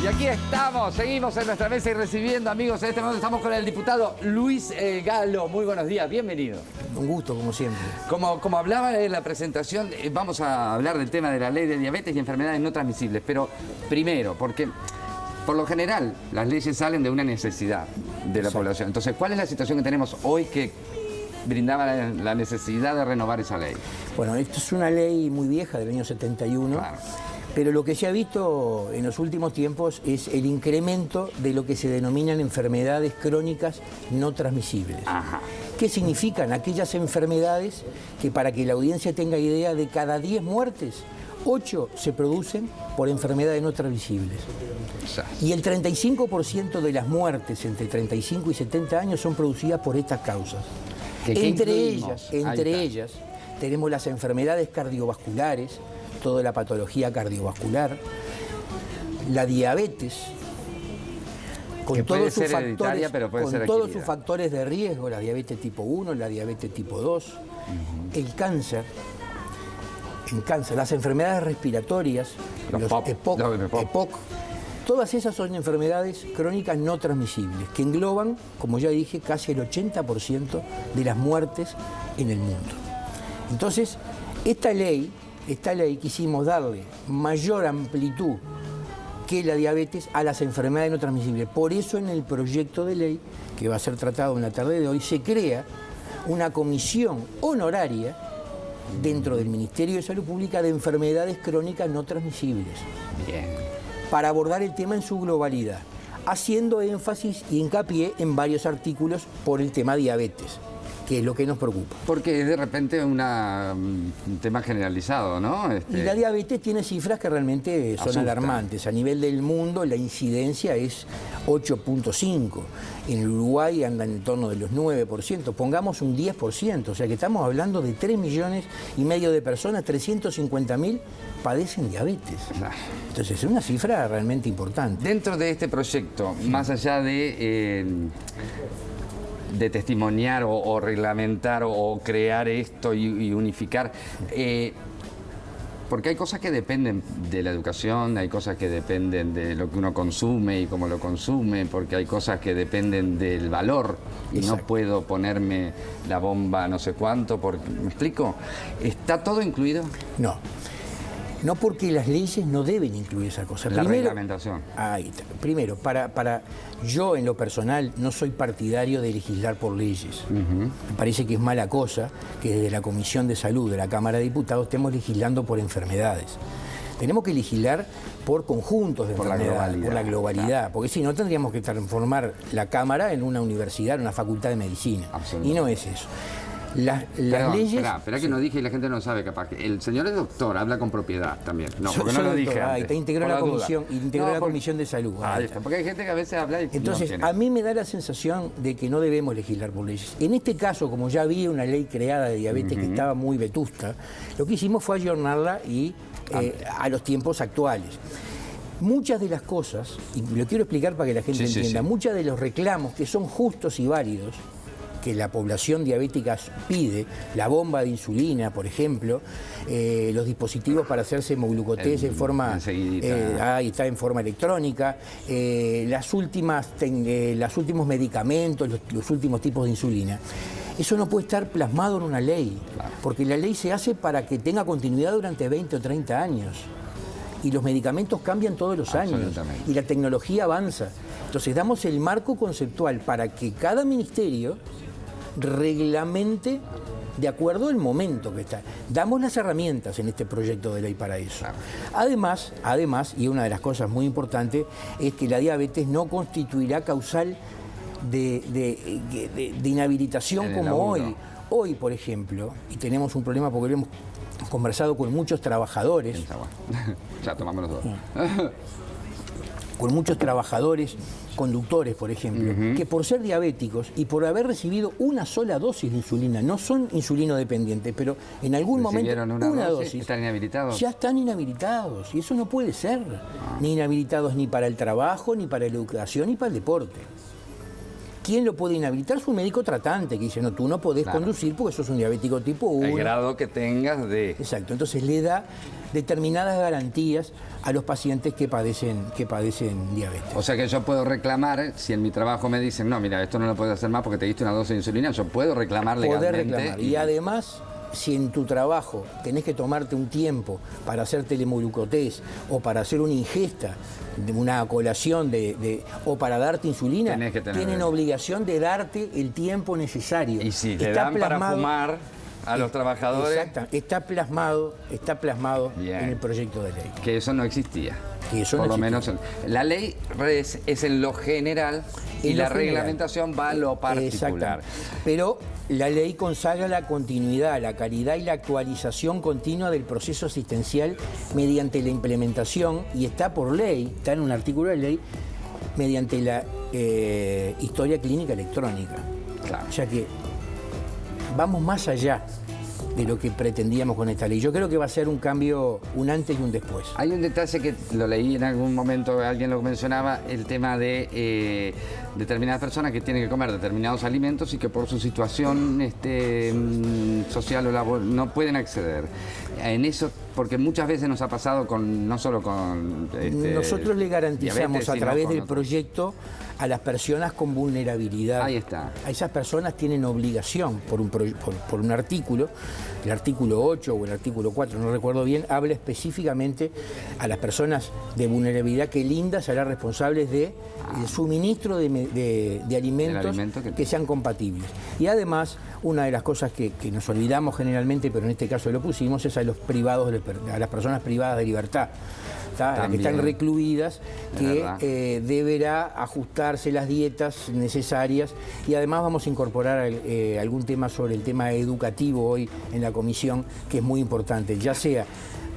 Y aquí estamos, seguimos en nuestra mesa y recibiendo amigos. En este momento estamos con el diputado Luis Galo. Muy buenos días, bienvenido. Un gusto, como siempre. Como hablaba en la presentación, vamos a hablar del tema de la ley de diabetes y enfermedades no transmisibles. Pero primero, porque por lo general las leyes salen de una necesidad de la población. Entonces, ¿cuál es la situación que tenemos hoy que brindaba la necesidad de renovar esa ley? Bueno, esto es una ley muy vieja, del año 71. Claro. Pero lo que se ha visto en los últimos tiempos es el incremento de lo que se denominan enfermedades crónicas no transmisibles. Ajá. ¿Qué significan? Aquellas enfermedades que, para que la audiencia tenga idea, de cada 10 muertes, 8 se producen por enfermedades no transmisibles. Y el 35% de las muertes entre 35 y 70 años son producidas por estas causas. Entre ellas tenemos las enfermedades cardiovasculares, toda la patología cardiovascular, la diabetes, con todos sus factores de riesgo, la diabetes tipo 1, la diabetes tipo 2, el cáncer, las enfermedades respiratorias, los EPOC, todas esas son enfermedades crónicas no transmisibles, que engloban, como ya dije, casi el 80% de las muertes en el mundo. Entonces, esta ley quisimos darle mayor amplitud que la diabetes a las enfermedades no transmisibles. Por eso en el proyecto de ley, que va a ser tratado en la tarde de hoy, se crea una comisión honoraria dentro del Ministerio de Salud Pública de enfermedades crónicas no transmisibles. Bien. Para abordar el tema en su globalidad, haciendo énfasis y hincapié en varios artículos por el tema diabetes, que es lo que nos preocupa. Porque es de repente un tema generalizado, ¿no? Y la diabetes tiene cifras que realmente son alarmantes. A nivel del mundo la incidencia es 8.5. En Uruguay anda en torno de los 9%. Pongamos un 10%. O sea que estamos hablando de 3,5 millones de personas, 350.000 padecen diabetes. Entonces es una cifra realmente importante. Dentro de este proyecto, más allá de testimoniar o reglamentar o crear esto y unificar, porque hay cosas que dependen de la educación, hay cosas que dependen de lo que uno consume y cómo lo consume, porque hay cosas que dependen del valor y no puedo ponerme la bomba no sé cuánto, porque, ¿me explico? ¿Está todo incluido? No. No, porque las leyes no deben incluir esa cosa. La reglamentación. Primero, yo en lo personal no soy partidario de legislar por leyes. Me parece que es mala cosa que desde la Comisión de Salud de la Cámara de Diputados estemos legislando por enfermedades. Tenemos que legislar por conjuntos de enfermedades, por la globalidad, claro. Porque si no tendríamos que transformar la Cámara en una universidad, en una facultad de medicina. Y no es eso. Las leyes... Espera que no dije y la gente no lo sabe, capaz. El señor es doctor, habla con propiedad también. No, porque no lo dije antes. Te integró la Comisión de Salud. Porque hay gente que a veces habla y entonces, a mí me da la sensación de que no debemos legislar por leyes. En este caso, como ya había una ley creada de diabetes que estaba muy vetusta, lo que hicimos fue ayornarla y a los tiempos actuales. Muchas de las cosas, y lo quiero explicar para que la gente entienda, muchos de los reclamos que son justos y válidos, que la población diabética pide, la bomba de insulina, por ejemplo, los dispositivos para hacerse hemoglucotés en forma electrónica, los últimos medicamentos, los últimos tipos de insulina. Eso no puede estar plasmado en una ley, porque la ley se hace para que tenga continuidad durante 20 o 30 años. Y los medicamentos cambian todos los años y la tecnología avanza. Entonces damos el marco conceptual para que cada ministerio reglamente de acuerdo al momento que está. Damos las herramientas en este proyecto de ley para eso. Además, y una de las cosas muy importantes, es que la diabetes no constituirá causal de inhabilitación como hoy. Hoy, por ejemplo, y tenemos un problema porque lo hemos conversado con muchos trabajadores. Ya tomamos los dos. Con muchos trabajadores, conductores, por ejemplo, que por ser diabéticos y por haber recibido una sola dosis de insulina, no son insulinodependientes, pero en algún momento una dosis, ¿están inhabilitados? Ya están inhabilitados, y eso no puede ser. Ni inhabilitados ni para el trabajo, ni para la educación, ni para el deporte. ¿Quién lo puede inhabilitar? Es un médico tratante que dice, no, tú no podés conducir porque sos un diabético tipo 1. El grado que tengas de... Exacto, entonces le da determinadas garantías a los pacientes que padecen diabetes. O sea que yo puedo reclamar, si en mi trabajo me dicen, no, mira, esto no lo puedes hacer más porque te diste una dosis de insulina, yo puedo reclamar legalmente. Y además, si en tu trabajo tenés que tomarte un tiempo para hacer telemoglucotés o para hacer una ingesta, de una colación o para darte insulina, tienen obligación de darte el tiempo necesario. Y si le dan para fumar a los trabajadores... Exacto, está plasmado en el proyecto de ley. Que eso no existía. Que eso por no lo existía. menos la ley es en lo general y la reglamentación va a lo particular. Pero la ley consagra la continuidad, la calidad y la actualización continua del proceso asistencial mediante la implementación, y está por ley, está en un artículo de ley, mediante la historia clínica electrónica. Claro. O sea que vamos más allá de lo que pretendíamos con esta ley. Yo creo que va a ser un cambio, un antes y un después. Hay un detalle que lo leí en algún momento, alguien lo mencionaba, el tema de determinadas personas que tienen que comer determinados alimentos y que por su situación social o laboral no pueden acceder. En eso, porque muchas veces nos ha pasado no solo con... Nosotros le garantizamos diabetes, a través del otros proyecto a las personas con vulnerabilidad. Ahí está. A esas personas tienen obligación por un artículo, el artículo 8 o el artículo 4, no recuerdo bien, habla específicamente a las personas de vulnerabilidad que el INDA será responsable del suministro de alimentos que sean compatibles. Y además, una de las cosas que nos olvidamos generalmente, pero en este caso lo pusimos, es a los privados, a las personas privadas de libertad. Las que están recluidas, que deberá ajustarse las dietas necesarias, y además vamos a incorporar algún tema sobre el tema educativo hoy en la comisión, que es muy importante, ya sea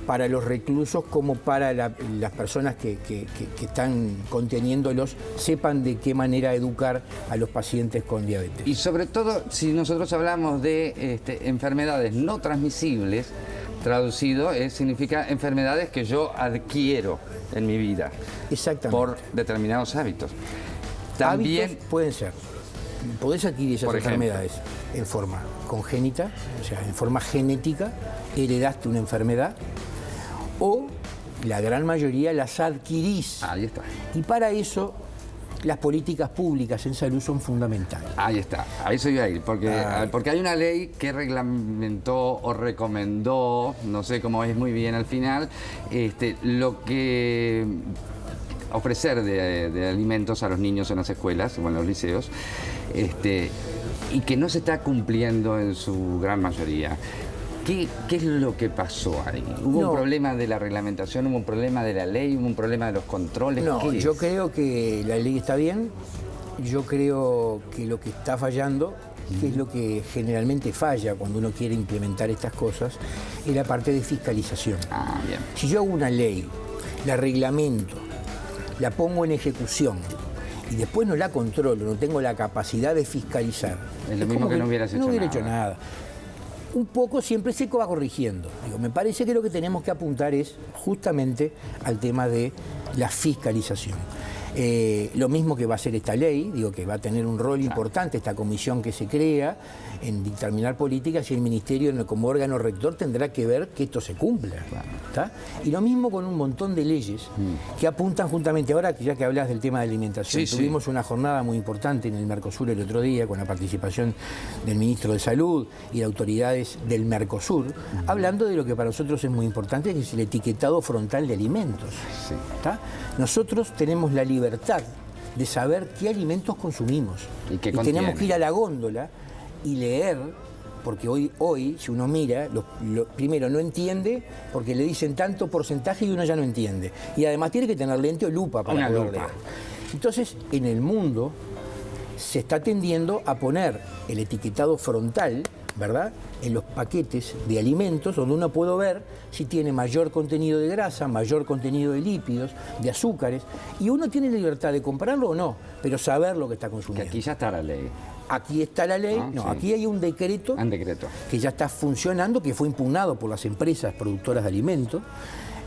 para los reclusos como para las personas que están conteniéndolos, sepan de qué manera educar a los pacientes con diabetes. Y sobre todo, si nosotros hablamos de enfermedades no transmisibles, traducido significa enfermedades que yo adquiero en mi vida. Exactamente. Por determinados hábitos. También hábitos pueden ser. Podés adquirir esas enfermedades en forma congénita, o sea, en forma genética, heredaste una enfermedad, o la gran mayoría las adquirís. Ahí está. Y para eso las políticas públicas en salud son fundamentales. Ahí está, a eso iba a ir, porque hay una ley que reglamentó o recomendó, no sé cómo es muy bien al final, lo que ofrecer de alimentos a los niños en las escuelas o en los liceos, y que no se está cumpliendo en su gran mayoría. ¿Qué es lo que pasó ahí? ¿Hubo un problema de la reglamentación, hubo un problema de la ley, hubo un problema de los controles? No, yo creo que la ley está bien. Yo creo que lo que está fallando, que es lo que generalmente falla cuando uno quiere implementar estas cosas, es la parte de fiscalización. Bien. Si yo hago una ley, la reglamento, la pongo en ejecución y después no la controlo, no tengo la capacidad de fiscalizar. Es lo mismo que no hubieras hecho nada. No hubiera hecho nada. Un poco siempre se va corrigiendo. Me parece que lo que tenemos que apuntar es justamente al tema de la fiscalización. Lo mismo que va a hacer esta ley, que va a tener un rol importante esta comisión que se crea en dictaminar políticas, y el Ministerio como órgano rector tendrá que ver que esto se cumpla. ¿Está? Y lo mismo con un montón de leyes que apuntan justamente, ahora ya que hablas del tema de alimentación, tuvimos una jornada muy importante en el Mercosur el otro día con la participación del Ministro de Salud y de autoridades del Mercosur, hablando de lo que para nosotros es muy importante, que es el etiquetado frontal de alimentos. ¿Está? Nosotros tenemos la libertad de saber qué alimentos consumimos. Y tenemos que ir a la góndola y leer, porque hoy si uno mira, primero no entiende porque le dicen tanto porcentaje y uno ya no entiende. Y además tiene que tener lente o lupa para poder leer. Entonces, en el mundo se está tendiendo a poner el etiquetado frontal, ¿verdad?, en los paquetes de alimentos, donde uno puede ver si tiene mayor contenido de grasa, mayor contenido de lípidos, de azúcares, y uno tiene la libertad de comprarlo o no, pero saber lo que está consumiendo. Que aquí ya está la ley. Aquí está la ley, aquí hay un decreto, que ya está funcionando, que fue impugnado por las empresas productoras de alimentos,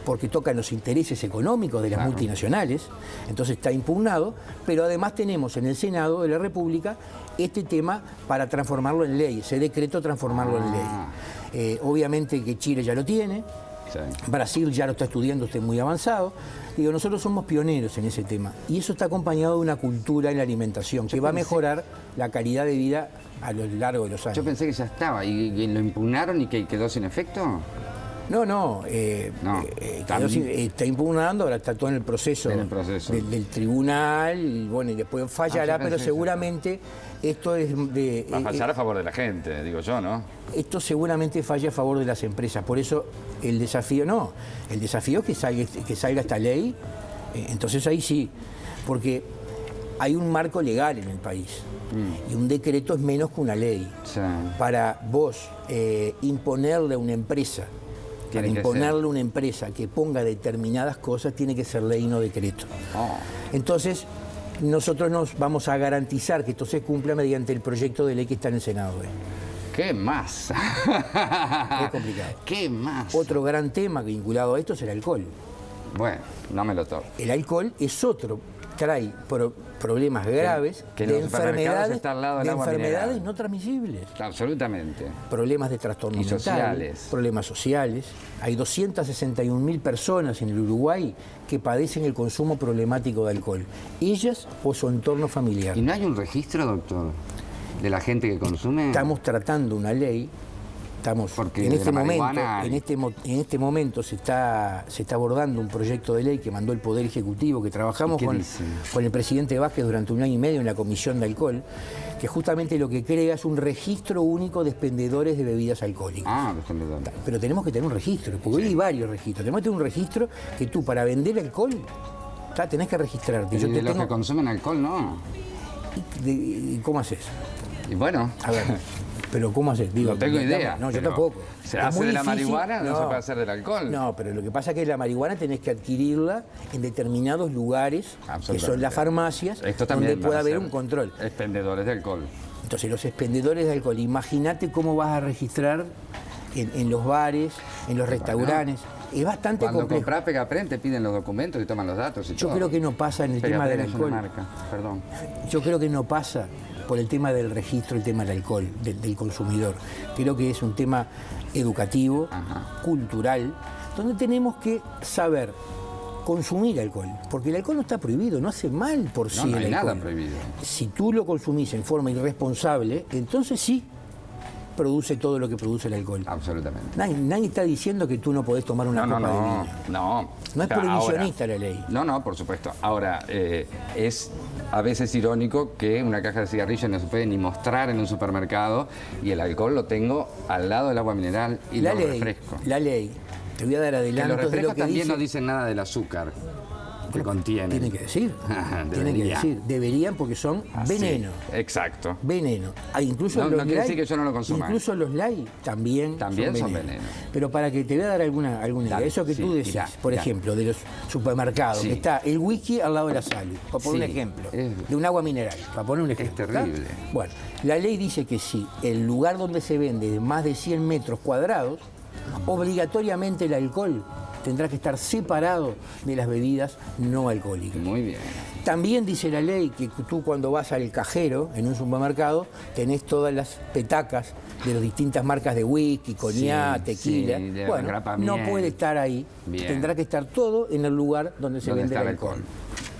porque tocan los intereses económicos de las multinacionales, entonces está impugnado, pero además tenemos en el Senado de la República este tema para transformarlo en ley, ese decreto transformarlo en ley. Obviamente que Chile ya lo tiene, Brasil ya lo está estudiando, está muy avanzado. Digo, nosotros somos pioneros en ese tema y eso está acompañado de una cultura en la alimentación que va a mejorar la calidad de vida a lo largo de los años. Yo pensé que ya estaba y lo impugnaron y que quedó sin efecto. No, está impugnando, ahora está todo en el proceso, del tribunal, y bueno, y después fallará, pero seguramente esto es de... Va a fallar a favor de la gente, digo yo, ¿no? Esto seguramente falla a favor de las empresas, por eso el desafío es que salga esta ley, entonces ahí sí, porque hay un marco legal en el país. Y un decreto es menos que una ley. Para vos imponerle a una empresa, que ponga determinadas cosas, tiene que ser ley y no decreto. Entonces, nosotros nos vamos a garantizar que esto se cumpla mediante el proyecto de ley que está en el Senado. ¿Qué más? Es complicado. ¿Qué más? Otro gran tema vinculado a esto es el alcohol. Bueno, no me lo toco. El alcohol es otro, trae problemas graves de enfermedades no transmisibles. Absolutamente. Problemas de trastornos mentales, problemas sociales. Hay 261.000 personas en el Uruguay que padecen el consumo problemático de alcohol, ellas o su entorno familiar. ¿Y no hay un registro, doctor, de la gente que consume? Estamos tratando una ley. En este momento se está abordando un proyecto de ley que mandó el Poder Ejecutivo, que trabajamos con el presidente Vázquez durante 1 año y medio en la Comisión de Alcohol, que justamente lo que crea es un registro único de expendedores de bebidas alcohólicas. De expendedores. Pero tenemos que tener un registro, porque hoy hay varios registros. Tenemos que tener un registro que tú, para vender alcohol, tenés que registrarte. ¿Y de los que consumen alcohol, no? ¿Y cómo haces? Y bueno... A ver... Pero ¿cómo haces? No tengo idea. No, yo tampoco. ¿Se hace de la marihuana? No se puede hacer del alcohol. No, pero lo que pasa es que la marihuana tenés que adquirirla en determinados lugares, que son las farmacias, donde puede haber un control. Expendedores de alcohol. Entonces, los expendedores de alcohol, imagínate cómo vas a registrar en los bares, en los restaurantes. Es bastante complejo. Cuando compras Pegaprent te piden los documentos y toman los datos y Yo creo que no pasa en el tema del alcohol. Perdón. Yo creo que no pasa por el tema del registro, el tema del alcohol, del consumidor. Creo que es un tema educativo, cultural, donde tenemos que saber consumir alcohol, porque el alcohol no está prohibido, no hace mal por sí. No hay nada prohibido. Si tú lo consumís en forma irresponsable, entonces sí produce todo lo que produce el alcohol. Absolutamente. Nadie está diciendo que tú no podés tomar una copa de vino. No es prohibicionista la ley. No, por supuesto. Ahora, es a veces irónico que una caja de cigarrillos no se puede ni mostrar en un supermercado y el alcohol lo tengo al lado del agua mineral y lo refresco. La ley. Te voy a dar adelantos los refrescos de lo que también no dicen nada del azúcar que contienen. Tienen que decir. Tienen que decir. Deberían, porque son veneno. Sí, exacto. Veneno. Incluso no los quiere decir que yo no lo consuma. Incluso los light también son veneno. Pero para que te voy a dar alguna idea. Eso que tú decís, por ejemplo, de los supermercados, que está el whisky al lado de la sal, para poner un ejemplo, de un agua mineral, para poner un ejemplo. Es terrible. Bueno, la ley dice que si el lugar donde se vende más de 100 metros cuadrados, obligatoriamente el alcohol tendrá que estar separado de las bebidas no alcohólicas. Muy bien. También dice la ley que tú, cuando vas al cajero en un supermercado, tenés todas las petacas de las distintas marcas de whisky, coñac, tequila. Bueno, no puede estar ahí. Bien. Tendrá que estar todo en el lugar donde se vende el alcohol.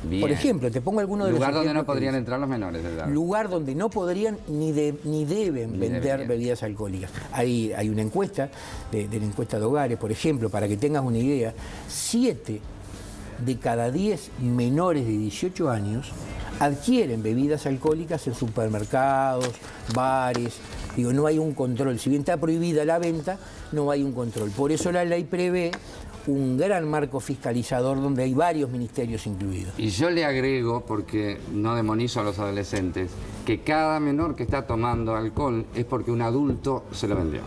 Bien. Por ejemplo, te pongo alguno de los lugar donde no podrían entrar los menores de edad. Lugar donde no podrían ni deben vender bebidas alcohólicas. Hay una encuesta, de la encuesta de hogares, por ejemplo, para que tengas una idea, 7 de cada 10 menores de 18 años adquieren bebidas alcohólicas en supermercados, bares. Digo, no hay un control. Si bien está prohibida la venta, no hay un control. Por eso la ley prevé un gran marco fiscalizador donde hay varios ministerios incluidos. Y yo le agrego, porque no demonizo a los adolescentes, que cada menor que está tomando alcohol es porque un adulto se lo vendió.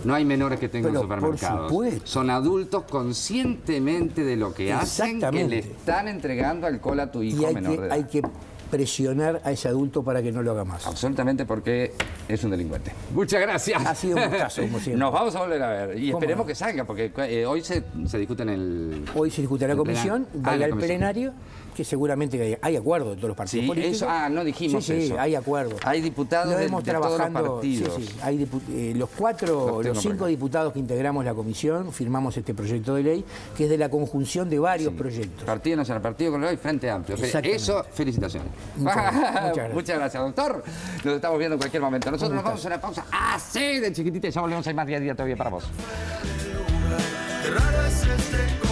No hay menores que tengan supermercados. Por supuesto. Son adultos conscientemente de lo que hacen, que le están entregando alcohol a tu hijo menor de edad. Hay que presionar a ese adulto para que no lo haga más. Absolutamente, porque es un delincuente. Muchas gracias. Ha sido un gustazo, como siempre. Nos vamos a volver a ver y esperemos no? que salga, porque hoy se discute en el... Hoy se discute en la comisión, va al plenario, que seguramente hay acuerdo de todos los partidos políticos. Eso, no dijimos eso. Sí, hay acuerdo. Hay diputados de todos los partidos. Sí, hay los 5 diputados que integramos la comisión firmamos este proyecto de ley, que es de la conjunción de varios proyectos. Partido Nacional, Partido Colorado y Frente Amplio. Eso, felicitaciones. Muchas gracias, doctor. Nos estamos viendo en cualquier momento. Nosotros nos vamos a una pausa así de chiquitita y ya volvemos. Hay más día a día todavía para vos. Qué raro es este